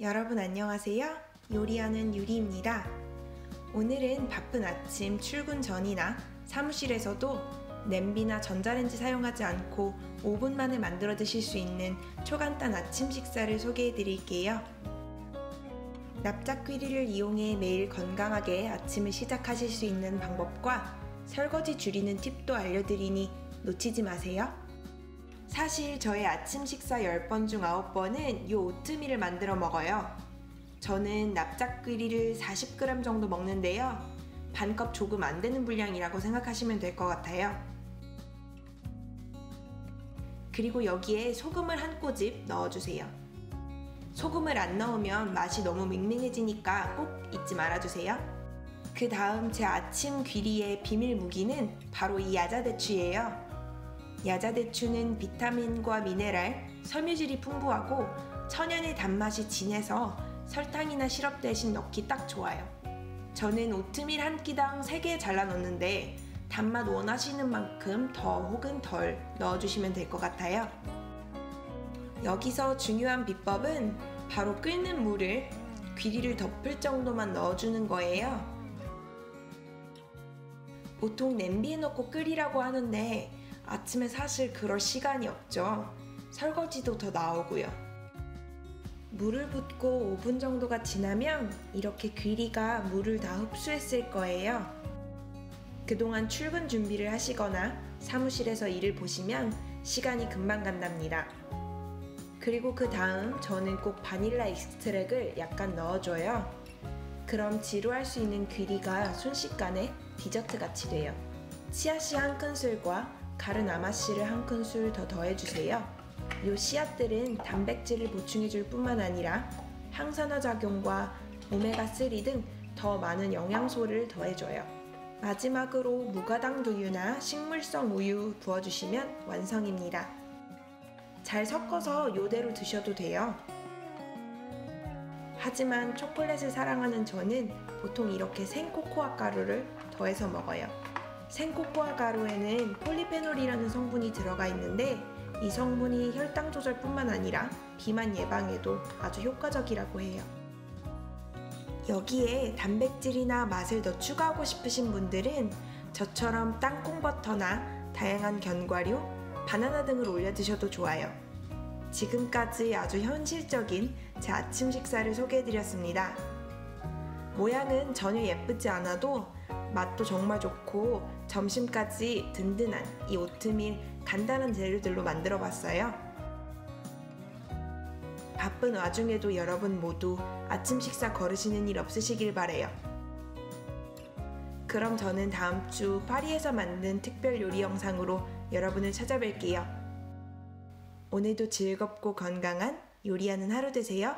여러분 안녕하세요. 요리하는 유리입니다. 오늘은 바쁜 아침 출근 전이나 사무실에서도 냄비나 전자레인지 사용하지 않고 5분 만에 만들어 드실 수 있는 초간단 아침 식사를 소개해 드릴게요. 납작귀리를 이용해 매일 건강하게 아침을 시작하실 수 있는 방법과 설거지 줄이는 팁도 알려드리니 놓치지 마세요. 사실 저의 아침 식사 10번 중 9번은 이 오트밀을 만들어 먹어요. 저는 납작귀리를 40g 정도 먹는데요. 반컵 조금 안 되는 분량이라고 생각하시면 될 것 같아요. 그리고 여기에 소금을 한 꼬집 넣어주세요. 소금을 안 넣으면 맛이 너무 밍밍해지니까 꼭 잊지 말아주세요. 그 다음 제 아침 귀리의 비밀 무기는 바로 이 야자대추예요. 야자대추는 비타민과 미네랄, 섬유질이 풍부하고 천연의 단맛이 진해서 설탕이나 시럽 대신 넣기 딱 좋아요. 저는 오트밀 한 끼당 3개 잘라 넣는데 단맛 원하시는 만큼 더 혹은 덜 넣어주시면 될 것 같아요. 여기서 중요한 비법은 바로 끓는 물을 귀리를 덮을 정도만 넣어주는 거예요. 보통 냄비에 넣고 끓이라고 하는데 아침에 사실 그럴 시간이 없죠. 설거지도 더 나오고요. 물을 붓고 5분 정도가 지나면 이렇게 귀리가 물을 다 흡수했을 거예요. 그동안 출근 준비를 하시거나 사무실에서 일을 보시면 시간이 금방 간답니다. 그리고 그 다음 저는 꼭 바닐라 익스트랙을 약간 넣어줘요. 그럼 지루할 수 있는 귀리가 순식간에 디저트 같이 돼요. 씨앗씨 한 큰술과 가른 아마씨를 한 큰술 더 더해주세요. 이 씨앗들은 단백질을 보충해줄 뿐만 아니라 항산화 작용과 오메가3 등 더 많은 영양소를 더해줘요. 마지막으로 무가당 두유나 식물성 우유 부어주시면 완성입니다. 잘 섞어서 이대로 드셔도 돼요. 하지만 초콜릿을 사랑하는 저는 보통 이렇게 생코코아 가루를 더해서 먹어요. 생코코아 가루에는 폴리페놀이라는 성분이 들어가 있는데 이 성분이 혈당 조절뿐만 아니라 비만 예방에도 아주 효과적이라고 해요. 여기에 단백질이나 맛을 더 추가하고 싶으신 분들은 저처럼 땅콩버터나 다양한 견과류, 바나나 등을 올려 드셔도 좋아요. 지금까지 아주 현실적인 제 아침 식사를 소개해드렸습니다. 모양은 전혀 예쁘지 않아도 맛도 정말 좋고 점심까지 든든한 이 오트밀 간단한 재료들로 만들어 봤어요. 바쁜 와중에도 여러분 모두 아침 식사 거르시는 일 없으시길 바래요. 그럼 저는 다음 주 파리에서 만든 특별 요리 영상으로 여러분을 찾아뵐게요. 오늘도 즐겁고 건강한 요리하는 하루 되세요.